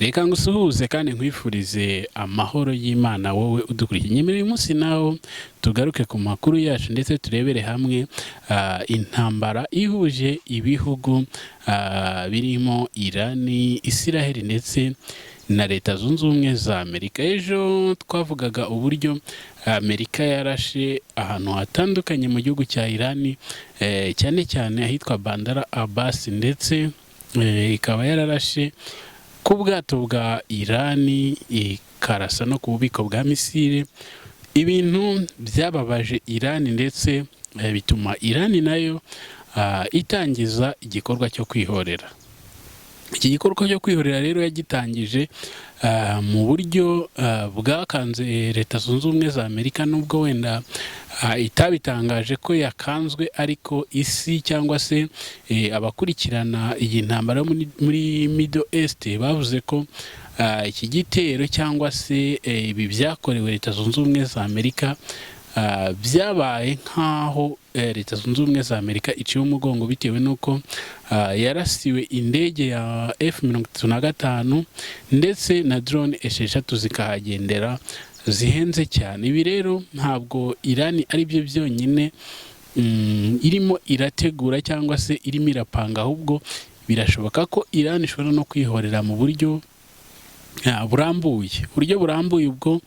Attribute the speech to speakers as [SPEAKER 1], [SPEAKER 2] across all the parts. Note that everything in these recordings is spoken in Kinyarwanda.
[SPEAKER 1] Reka ngusuhuze kandi nkwifurize amahoro y'Imana wowe udukurikiye. Nyemerera uyu munsi nawo tugaruke ku makuru yacu ndetse turebere hamwe intambara ihuje ibihugu birimo Irani, Isiraheli ndetse na Leta Zunze Ubumwe za Amerika. Ejo twavugaga uburyo Amerika yarashe ahantu hatandukanye mu gihugu cya Irani, cyane cyane ahitwa Bandar Abbas, ndetse ikaba yararashe ku bwato bwa Irani, ikarasa no ku bubiko bwa misile. Ibintu byababaje Irani ndetse bituma Irani nayo itangiza igikorwa cyo kwihorera. Iki gikorwa cyo kwihorera rero yagitangije mu buryo bwakanze Leta Zunze Ubumwe za Amerika, nubwo wenda itabitangaje ko yakanzwe, ariko isi cyangwa se abakurikirana iyi ntambara muri Middle East bavuze ko iki gitero cyangwa se ibi byakorewe Leta Zunze Ubumwe za Amerika byabaye nk'aho Leta Zunze Ubumwe za Amerika iciye umugongo, bitewe n'uko yarasiwe indege ya F-35 ndetse na drone 6 zikahagendera zihenze cyane. Ibi rero ntabwo Irani ari byo byonyine irimo irategura cyangwa se irimo irapanga, ahubwo birashoboka ko Irani ishobora no kwihorera mu buryo burambuye. Ubwo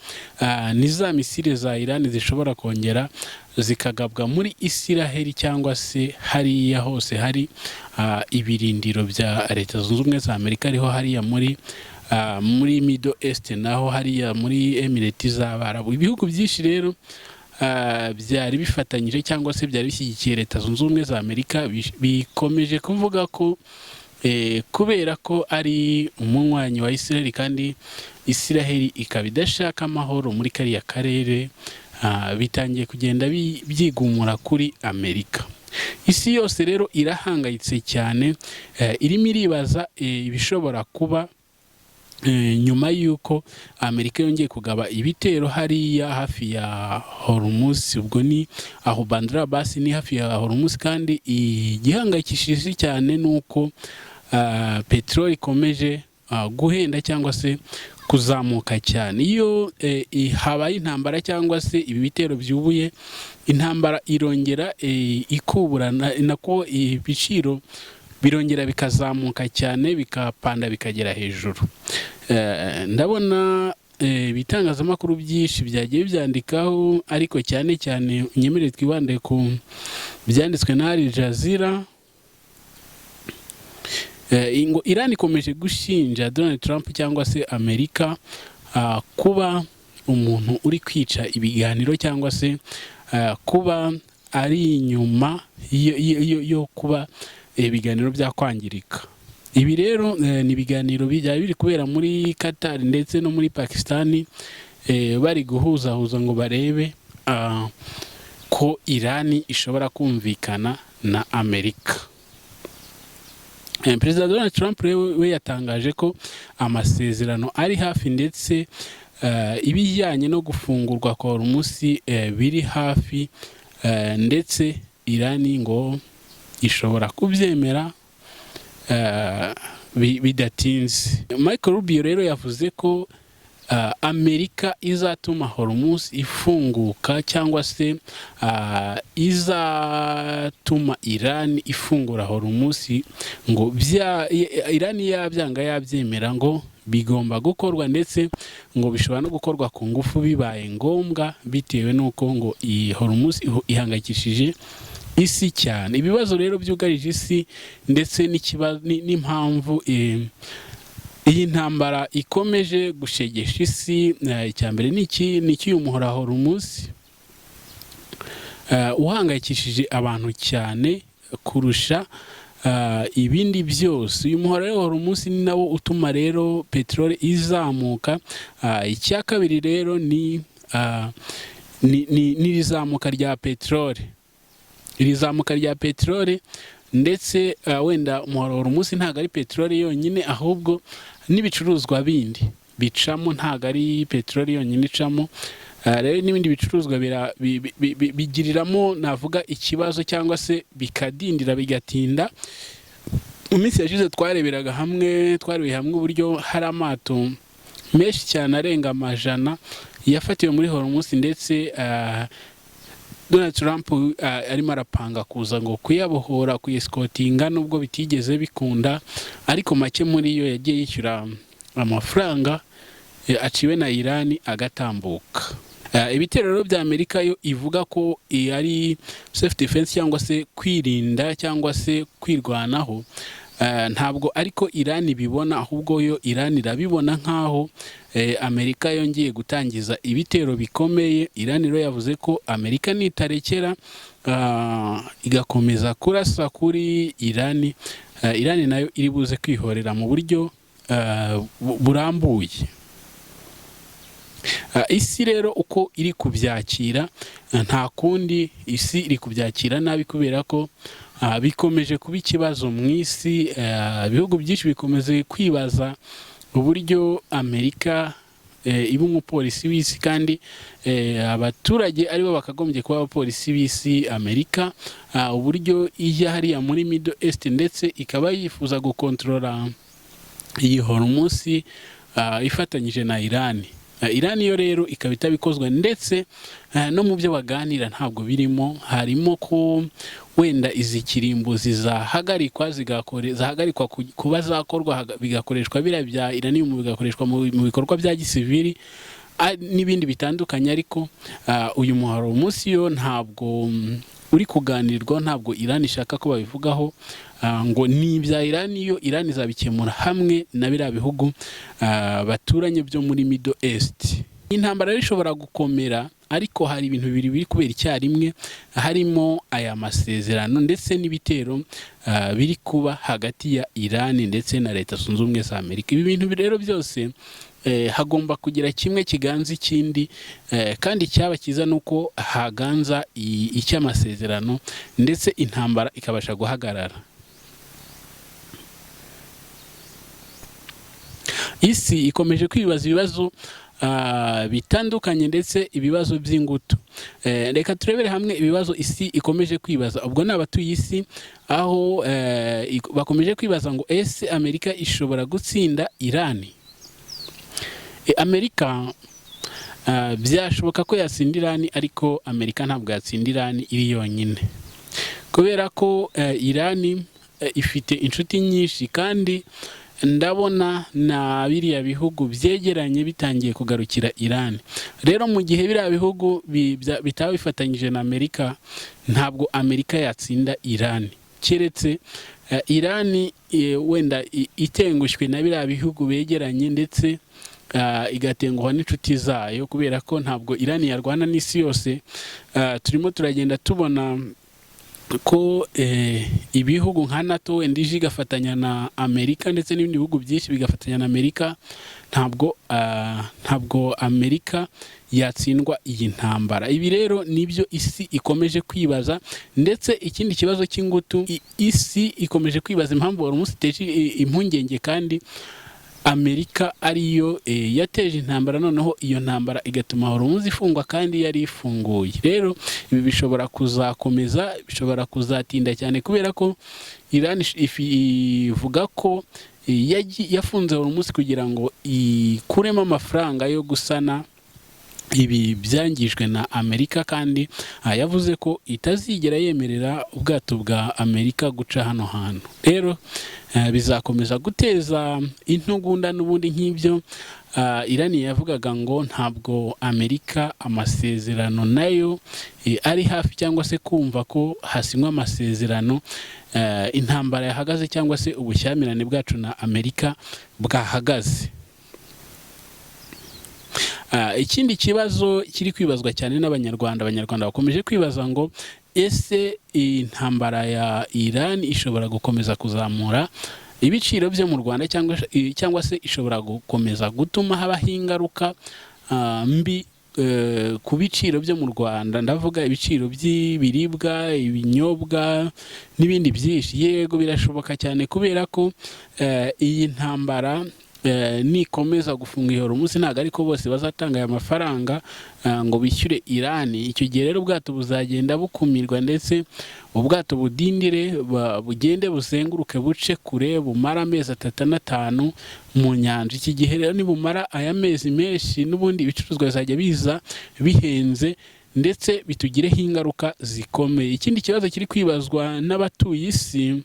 [SPEAKER 1] ni za misile za Irani zishobora kongera zikagabwa muri Isiraheli cyangwa se hariya hose hari ibirindiro bya Leta Zunze Ubumwe za Amerika, ariho hariya muri Middle East, naho hariya muri Emirates z'Abarabu. Ibihugu byinshi rero byari bifatanyije cyangwa se byari bishyigikiye Leta Zunze Ubumwe za Amerika, bikomeje kuvuga ko kubera ko ari umunywanyi wa Isiraheli kandi Isiraheli ikaba idashaka amahoro muri kariya karere, bitangiye kugenda byigumura kuri Amerika. Isi yose rero irahangayitse cyane, irimo iribaza ibishobora kuba nyuma y'uko Amerika yongeye kugaba ibitero hariya hafi ya Hormuz. Ubwo ni aho Bandar Abbas ni hafi ya Hormuz, kandi igihangayikishije cyane nuko peteroli ikomeje guhenda cyangwa se kuzamuka cyane. Iyo habaye intambara cyangwa se ibi bitero byubuye, intambara irongera ikuburana, nako ibiciro birongera bikazamuka cyane, bikapanda bikagera hejuru. Ndabona ibitangazamakuru byinshi byagiye byandikaho, ariko cyane cyane nyemerere twibande ku byanditswe na Al Jazeera. Ngo Irani ikomeje gushinja Donald Trump cyangwa se Amerika kuba umuntu uri kwica ibiganiro cyangwa se kuba ari inyuma yo kuba ibiganiro byakwangirika. Ibi rero ni ibiganiro byari biri kubera muri Qatar ndetse no muri Pakistan, bari guhuzahuza ngo barebe ko Irani ishobora kumvikana na Amerika. Perezida Donald Trump we yatangaje ko amasezerano ari hafi, ndetse ibijyanye no gufungurwa kwa Hormuz biri hafi, ndetse Irani ngo ishobora kubyemera bidatinze. Michael Rubio rero yavuze ko Amerika izatuma Hormuz ifunguka, cyangwa se izatuma Irani ifungura Hormuz, ngo Irani yabyanga yabyemera ngo bigomba gukorwa, ndetse ngo bishobora no gukorwa ku ngufu bibaye ngombwa, bitewe n'uko ngo iyi Hormuz ihangayikishije isi cyane. Ibibazo rero byugarije isi ndetse n'impamvu iyi ntambara ikomeje gushegesha isi, icya mbere ni uyu muhora Hormuz uhangayikishije abantu cyane kurusha ibindi byose. Uyu muhora rero Hormuz ni nawo utuma rero peteroli izamuka. Icya kabiri rero ni irizamuka rya peteroli. Iri zamuka rya peteroli, ndetse wenda umuhora Hormuz ntabwo ari peteroli yonyine, ahubwo n'ibicuruzwa bindi bicamo, ntabwo ari peteroli yonyine icamo. Rero n'ibindi bicuruzwa bigiriramo navuga ikibazo, cyangwa se bikadindira bigatinda mu minsi yashize twarebeye hamwe uburyo hari amato menshi cyane arenga amajana yafatiwe muri Hormuz, ndetse Donald Trump arimo arapanga kuza ngo kuyabohora, kuyesikotinga, nubwo bitigeze bikunda, ariko make muri yo yagiye yishyura amafaranga aciwe na Iran agatambuka. Ibitero rero bya Amerika yo ivuga ko ari self defense cyangwa se kwirinda cyangwa se kwirwanaho, ntabwo ariko Iran bibona, ahubwo yo Iran irabibona nkaho Amerika yongeye gutangiza ibitero bikomeye. Iran rero yavuze ko Amerika nitarekera igakomeza kurasa kuri Iran, Iran nayo iri buze kwihorera mu buryo burambuye. Isi rero uko iri kubyakira, nta kundi isi iri kubyakira nabi, kubera ko bikomeje kuba ikibazo mu isi. Ibihugu byinshi bikomeze kwibaza uburyo Amerika iba umupolisi w'isi, kandi abaturage aribo bakagombye kuba abapolisi b'isi. Amerika uburyo ijya hariya muri Middle East, ndetse ikaba yifuza gukontorora iyi Hormuz ifatanyije na Iran. Iran yo rero ikaba itabikozwa, ndetse no mu byo baganira ntabwo birimo. Harimo ko wenda izi kirimbuzi zahagarikwa kuba zakorwa, bigakoreshwa biriya bya Iranium bigakoreshwa mu bikorwa bya gisivili n'ibindi bitandukanye. Ariko uyu muharo munsi yo ntabwo uri kuganirwa, ntabwo Iran ishaka ko babivugaho, ngo ni ibya Iran. yo Iran izabikemura hamwe na biriya bihugu baturanye byo muri Middle East. Intambara ishobora gukomera, ariko hari ibintu bibiri biri kubera icyarimwe, harimo aya masezerano ndetse n'ibitero biri kuba hagati ya Iran ndetse na Leta Zunze Ubumwe za Amerika. Ibi bintu rero byose hagomba kugira kimwe kiganza ikindi, kandi cyaba cyiza nuko haganza icy'amasezerano, ndetse intambara ikabasha guhagarara. Isi ikomeje kwibaza ibibazo bitandukanye, ndetse ibibazo by'ingutu. Reka turebere hamwe ibibazo isi ikomeje kwibaza. Ubwo ni abatuye isi, aho bakomeje kwibaza ngo ese Amerika ishobora gutsinda Iran? Amerika byashoboka ko yatsinda Iran, ariko Amerika ntabwo yatsinda Iran iri yonyine, kubera ko Iran ifite inshuti nyinshi, kandi ndabona na biriya bihugu byegeranye bitangiye kugarukira Iran. Rero mu gihe biriya bihugu bitaba bifatanyije na Amerika, ntabwo Amerika yatsinda Iran, keretse Iran wenda itengushywe na biriya bihugu begeranye, ndetse igatenguha n'inshuti zayo, kubera ko ntabwo Iran yarwana n'isi yose. Turimo turagenda tubona ko ibihugu nka NATO wenda ije igafatanya na Amerika, ndetse n'ibindi bihugu byinshi bigafatanya na Amerika. Ntabwo Amerika yatsindwa iyi ntambara. Ibi rero nibyo isi ikomeje kwibaza, ndetse ikindi kibazo cy'ingutu, isi ikomeje kwibaza impamvu Hormuz iteje impungenge, kandi Amerika ariyo yateje intambara, noneho iyo ntambara igatuma Hormuz ifungwa kandi yari ifunguye. Rero ibi bishobora kuzakomeza, bishobora kuzatinda cyane, kubera ko Iran ivuga ko yafunze Hormuz kugira ngo ikuremo amafaranga yo gusana ibi byangijwe na Amerika, kandi yavuze ko itazigera yemerera ubwato bwa Amerika guca hano hantu. Rero bizakomeza guteza intugunda n'ubundi nk'ibyo. Iran yavugaga ngo ntabwo Amerika amasezerano nayo ari hafi, cyangwa se kumva ko hasinywa amasezerano intambara yahagaze, cyangwa se ubushyamirane bwacu na Amerika bwahagaze. Ikindi kibazo kiri kwibazwa cyane n'Abanyarwanda bakomeje kwibaza ngo ese intambara ya Iran ishobora gukomeza kuzamura ibiciro byo mu Rwanda, cyangwa se ishobora gukomeza gutuma habaho ingaruka mbi ku biciro byo mu Rwanda. Ndavuga ibiciro by'ibiribwa, ibinyobwa n'ibindi byinshi. Yego birashoboka cyane, kubera ko iyi ntambara nikomeza gufunga iyo Hormuz ntabwo ariko bose bazatanga aya mafaranga ngo bishyure Irani. Icyo gihe rero ubwato buzagenda bukumirwa ndetse ubwato budindire bugende buzenguruke buce kure bumara amezi 3 na 5 mu nyanja. Iki gihe rero nibumara aya mezi menshi n'ubundi ibicuruzwa bizajya biza bihenze ndetse bitugireho ingaruka zikomeye. Ikindi kibazo kiri kwibazwa n'abatuye isi,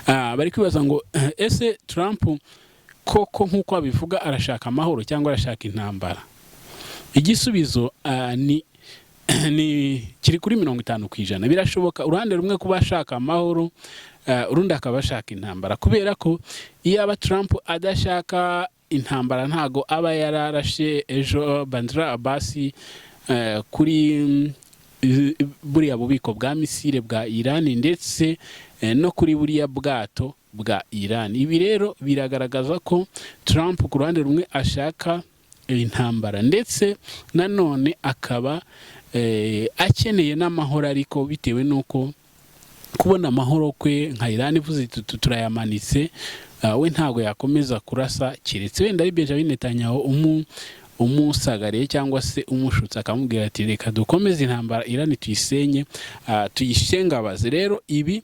[SPEAKER 1] bari kwibaza ngo ese Trump koko nk'uko abivuga arashaka amahoro cyangwa arashaka intambara? Igisubizo ni kiri kuri 50%. Birashoboka uruhande rumwe kuba ashaka amahoro, urundi akaba ashaka intambara, kubera ko iyo aba Trump adashaka intambara ntago aba yararashe ejo Bandar Abbas kuri buriya bubiko bwa misile bwa Irani ndetse no kuri buriya bwato bwa Irani. Ibi rero biragaragaza ko Trump ku ruhande rumwe ashaka intambara ndetse nanone akaba akeneye n'amahoro, ariko bitewe nuko kubona amahoro kwe nka Irani ivuze turayamanitse, we ntabwo yakomeza kurasa keretse wenda ari Benjamin Netanyahu umusagariye cyangwa se umushutse akamubwira ati reka dukomeze intambara Irani tuyisenye tuyishengabaze. Rero ibi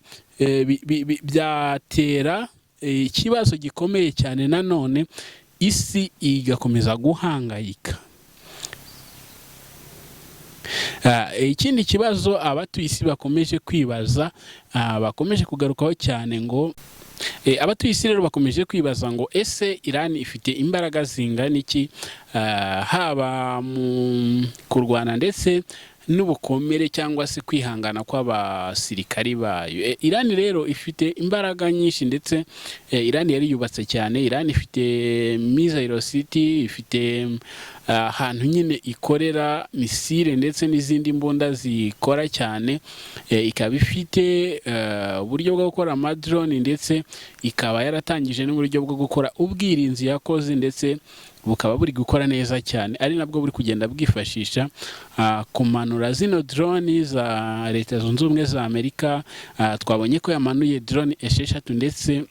[SPEAKER 1] byatera ikibazo gikomeye cyane, nanone isi igakomeza guhangayika. Ikindi kibazo abatuye isi bakomeje kwibaza, bakomeje kugarukaho cyane ngo abatuye isi rero bakomeje kwibaza ngo ese Irani ifite imbaraga zingana iki, haba mu kurwana ndetse n'ubukomere cyangwa se kwihangana kw'abasirikari bayo. Irani rero ifite imbaraga nyinshi ndetse Irani yari yubatse cyane. Irani ifite missile city, ifite ahantu nyine ikorera misile ndetse n'izindi mbunda zikora cyane, ikaba ifite uburyo bwo gukora amadrone ndetse ikaba yaratangije n'uburyo bwo gukora ubwirinzi yakoze, ndetse bukaba buri gukora neza cyane, ari nabwo buri kugenda bwifashisha kumanura zino drone za Leta Zunze Ubumwe za Amerika. Twabonye ko yamanuye drone 6 ndetse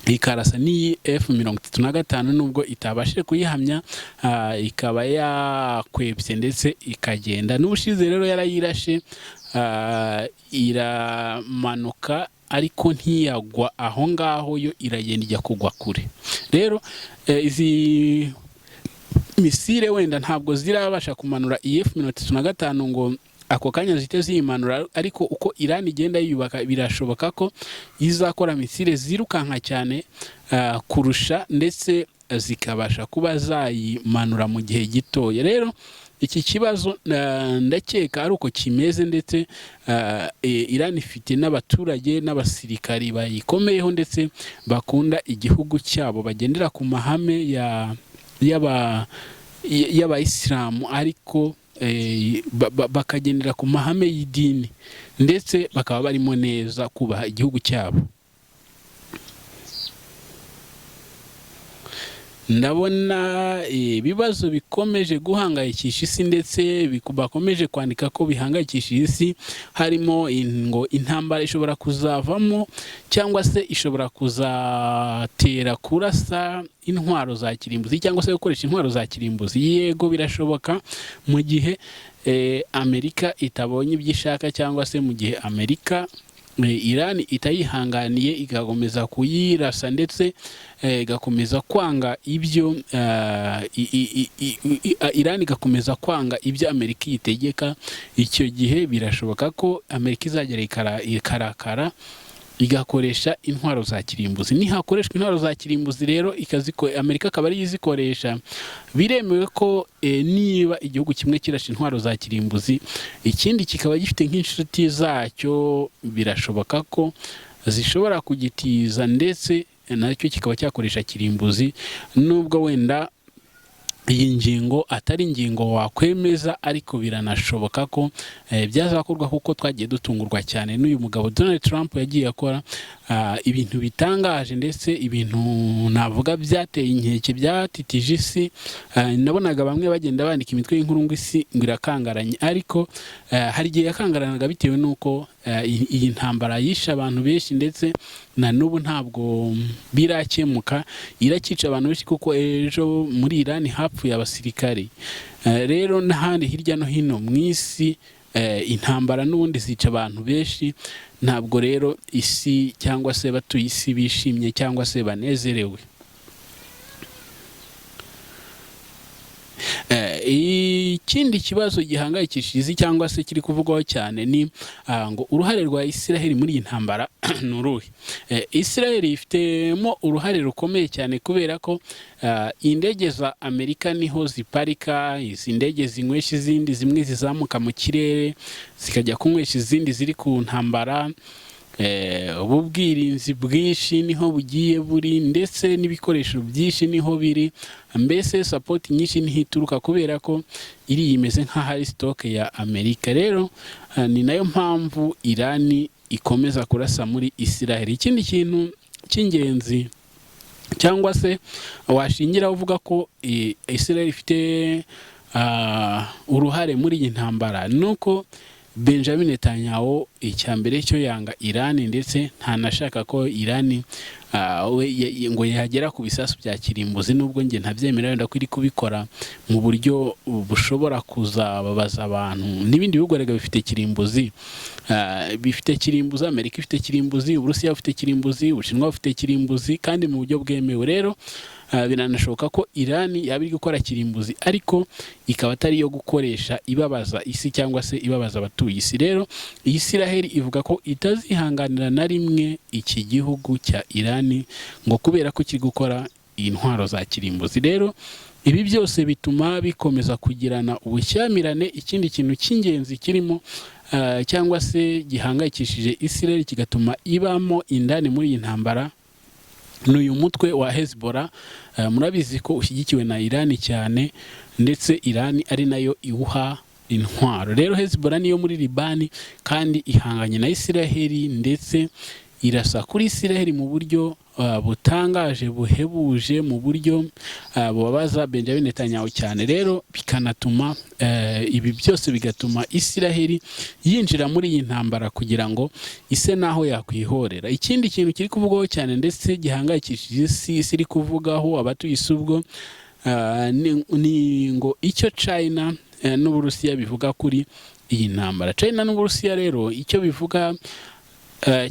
[SPEAKER 1] ikarasa n'iyi F-35 nubwo itabashije kuyihamya, ikaba yakwebye ndetse ikagenda. N'ubushize rero yarayirashe iramanuka ariko ntiyagwa aho ngaho, yo iragenda ijya kugwa kure. Rero izi misile wenda ntabwo zirabasha kumanura F-35 ngo ako kanya zite zimanura, ariko uko Irani igenda yubaka birashoboka ko izakora misile zirukanka cyane kurusha ndetse zikabasha kuba zayimanura mu gihe gitoya. Rero iki kibazo ndakeka ari uko kimeze, ndetse Irani ifite n'abaturage n'abasirikari bayikomeyeho ndetse bakunda igihugu cyabo, bagendera ku mahame y'abayisilamu, ariko bakagendera ku mahame y'idini ndetse bakaba barimo neza kubaha igihugu cyabo. Ndabona ibibazo bikomeje guhangayikisha isi ndetse bakomeje kwandika ko bihangayikisha isi, harimo ngo intambara ishobora kuzavamo cyangwa se ishobora kuzatera kurasa intwaro za kirimbuzi cyangwa se gukoresha intwaro za kirimbuzi. Yego birashoboka mu gihe Amerika itabonye ibyo ishaka, cyangwa se mu gihe Amerika Irani itayihanganiye igakomeza kuyirasa ndetse igakomeza kwanga ibyo Irani igakomeza kwanga ibyo Amerika yitegeka. Icyo gihe birashoboka ko Amerika izagera ikarakara igakoresha intwaro za kirimbuzi. Nihakoreshwa intwaro za kirimbuzi rero Amerika akaba ari izikoresha, biremewe ko niba igihugu kimwe kirasha intwaro za kirimbuzi ikindi kikaba gifite nk'inshuti zacyo, birashoboka ko zishobora kugitiza ndetse nacyo kikaba cyakoresha kirimbuzi. Nubwo wenda iyi ngingo atari ingingo wakwemeza, ariko biranashoboka ko byazakorwa kuko twagiye dutungurwa cyane n'uyu mugabo Donald Trump yagiye akora ibintu bitangaje ndetse ibintu navuga byateye inkeke byatitije isi. Nabonaga bamwe bagenda bandika imitwe y'inkuru ngo isi ngo irakangaranye, ariko hari igihe yakangaranaga bitewe n'uko iyi ntambara yishe abantu benshi ndetse na n'ubu ntabwo birakemuka, irakica abantu benshi kuko ejo muri Iran hapfuye abasirikare. Rero n'ahandi hirya no hino mu isi intambara n'ubundi zica abantu benshi. Ntabwo rero isi cyangwa se batuye isi bishimye cyangwa se banezerewe. Ikindi kibazo gihangayikishije isi cyangwa se kiri kuvugwaho cyane ni ngo uruhare rwa Israel muri iyi ntambara ni uruhe. Israel ifitemo uruhare rukomeye cyane kubera ko indege za Amerika niho ziparika, izi ndege zinywesha izindi, zimwe zizamuka mu kirere zikajya kunywesha izindi ziri ku ntambara. Ubu bwirinzi bwinshi niho bugiye buri ndetse n'ibikoresho byinshi niho biri, mbese support nyinshi niho ituruka kubera ko iri imeze nk'aho ari stock ya Amerika. Rero ni nayo mpamvu Iran ikomeza kurasa muri Israel. Ikindi kintu cy'ingenzi cyangwa se washingira uvuga ko Israel ifite uruhare muri iyi ntambara nuko Benjamin Netanyahu icyambere cyo yanga Iran ndetse ntanashaka ko Iran ngo yagera ku bisasu bya kirimbuzi, nubwo nge ntabyemera wenda ko iri kubikora mu buryo bushobora kuzababaza abantu. N'ibindi bihugu rega bifite kirimbuzi, Amerika ifite kirimbuzi, Uburusiya bufite kirimbuzi, Ubushinwa bufite kirimbuzi kandi mu buryo bwemewe. Rero biranashoboka ko Iran yaba iri gukora kirimbuzi ariko ikaba atari yo gukoresha ibabaza isi cyangwa se ibabaza abatuye isi. Rero Israel ivuga ko itazihanganira na rimwe iki gihugu cya Iran ngo kubera ko kiri gukora intwaro za kirimbuzi. Rero ibi byose bituma bikomeza kugirana ubushyamirane. Ikindi kintu cy'ingenzi kirimo cyangwa se gihangayikishije Israel kigatuma ibamo indani muri iyi ntambara n'uyu mutwe wa Hezbollah. Murabizi ko ushyigikiwe na Iran cyane ndetse Iran ari nayo iwuha intwaro. Rero Hezbollah niyo muri Libani kandi ihanganye na Israel ndetse irasa kuri Israel mu buryo butangaje buhebuje, mu buryo bubabaza Benjamin Netanyahu cyane. Rero bikanatuma ibi byose bigatuma Israel yinjira muri iyi ntambara kugira ngo ise naho yakwihorera. Ikindi kintu kiri kuvugwaho cyane ndetse gihangayikishije isi iri kuvugaho abatuye isi ubwo ni ngo icyo China n'Uburusiya bivuga kuri iyi ntambara. China n'Uburusiya rero icyo bivuga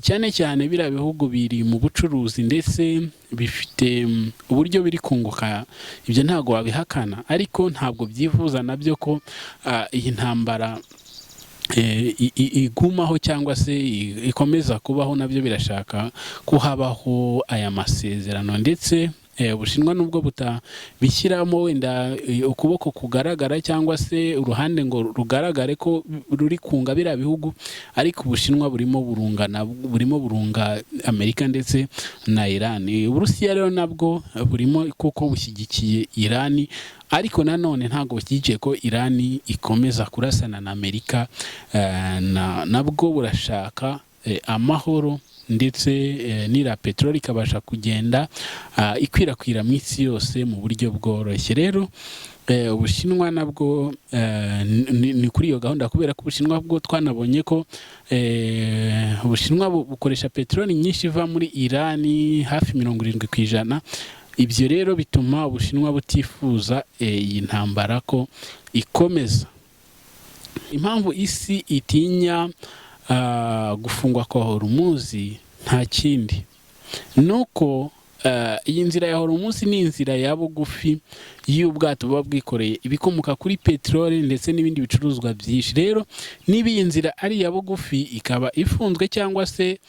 [SPEAKER 1] cyane cyane biriya bihugu biri mu bucuruzi ndetse bifite uburyo biri kunguka, ibyo ntabwo wabihakana, ariko ntabwo byifuza nabyo ko iyi ntambara igumaho cyangwa se ikomeza kubaho. Nabyo birashaka ko habaho aya masezerano ndetse Ubushinwa nubwo butabishyiramo wenda ukuboko kugaragara cyangwa se uruhande ngo rugaragare ko ruri kunga biriya bihugu, ariko Ubushinwa burimo burunga Amerika ndetse na Iran. Uburusiya rero nabwo burimo kuko bushyigikiye Iran, ariko nanone ntabwo bushyigikiye ko Iran ikomeza kurasana na Amerika. Nabwo burashaka amahoro ndetse n'ira peteroli ikabasha kugenda ikwirakwira mu isi yose mu buryo bworoshye. Rero Ubushinwa nabwo ni kuri iyo gahunda kubera ko Ubushinwa bwo twanabonye ko Ubushinwa bukoresha peteroli nyinshi iva muri Iran hafi 70%. Ibyo rero bituma Ubushinwa butifuza iyi ntambara ko ikomeza. Impamvu isi itinya gufungwa kwa Hormuz nta kindi nuko iyi nzira ya Hormuz ni inzira ya bugufi y'ubwato buba bwikoreye ibikomoka kuri peteroli ndetse n'ibindi bicuruzwa byinshi. Rero niba iyi nzira ari ya bugufi ikaba ifunzwe cyangwa se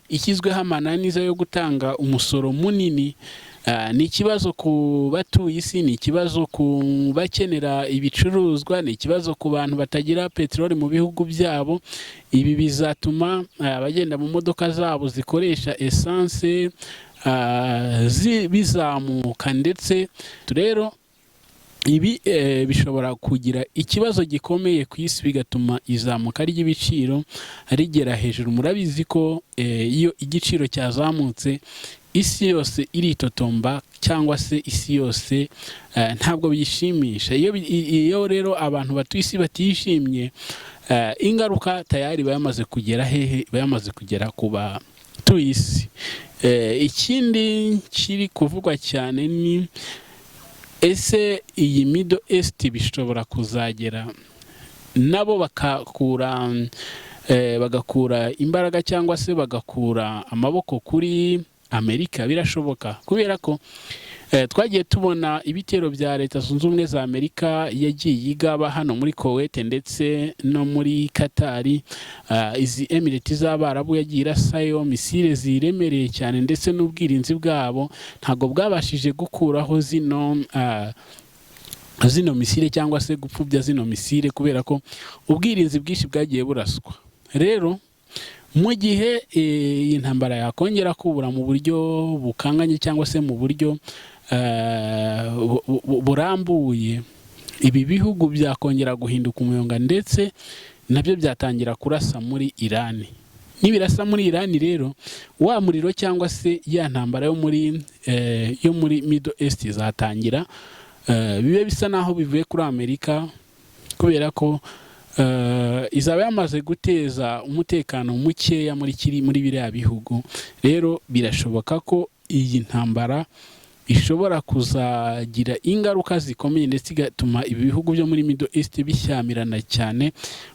[SPEAKER 1] ishyizweho amananiza yo gutanga umusoro munini, ni ikibazo ku batuye isi, ni ikibazo ku bakenera ibicuruzwa, ni ikibazo ku bantu batagira peteroli mu bihugu byabo. Ibi bizatuma abagenda mu modoka zabo zikoresha essence bizamuka ndetse rero ibi bishobora kugira ikibazo gikomeye ku isi, bigatuma izamuka ry'ibiciro rigera hejuru. Murabizi ko iyo igiciro cyazamutse isi yose iritotomba, cyangwa se isi yose ntabwo bishimisha. Iyo rero abantu batuye isi batishimye, ingaruka tayari bayamaze kugera hehe? Bayamaze kugera ku batuye isi. Ikindi kiri kuvugwa cyane ni ese iyi Middle East bishobora kuzagera nabo bagakura imbaraga, cyangwa se bagakura amaboko kuri Amerika? Birashoboka, kubera ko twagiye tubona ibitero bya Leta Zunze Ubumwe za Amerika yagiye igaba hano muri Kuwait ndetse no muri Qatar. Izi Emirates z'Abarabu yagiye irasayo misile ziremereye cyane, ndetse n'ubwirinzi bwabo ntabwo bwabashije gukuraho zino misile, cyangwa se gupfubya zino misile, kubera ko ubwirinzi bwinshi bwagiye buraswa. Rero mu gihe iyi ntambara yakongera kubura mu buryo bukanganye, cyangwa se mu buryo burambuye, ibi bihugu byakongera guhinduka umuyonga, ndetse nabyo byatangira kurasa muri Irani. Nibirasa muri Irani rero, wa muriro cyangwa se ya ntambara yo muri Middle East izatangira, bibe bisa naho bivuye kuri Amerika, kubera ko izaba yamaze guteza umutekano mukeya muri biriya bihugu. Rero birashoboka ko iyi ntambara ishobora kuzagira ingaruka zikomeye, ndetse igatuma ibi bihugu byo muri Middle East bishyamirana cyane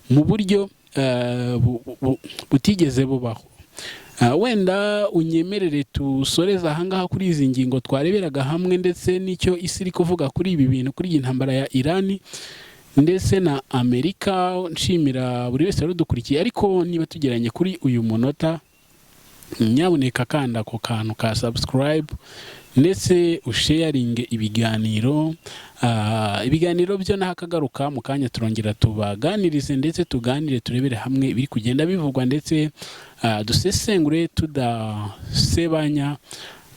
[SPEAKER 1] mu buryo butigeze bubaho. Wenda unyemerere tusoreza ahangaha kuri izi ngingo twareberaga hamwe, ndetse n'icyo isi iri kuvuga kuri ibi bintu, kuri iyi ntambara ya Irani ndetse na Amerika. Nshimira buri wese warudukurikiye, ariko niba tugeranye kuri uyu munota, nyabuneka kanda ku kantu ka subscribe, ndetse usharinge ibiganiro. Ibiganiro byo nakagaruka mu kanya turongera tubaganirize, ndetse tuganire turebere hamwe biri kugenda bivugwa, ndetse dusesengure tudasebanya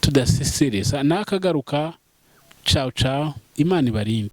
[SPEAKER 1] tudasesereza. Nakagaruka. Ciao ciao, Imana ibarinde.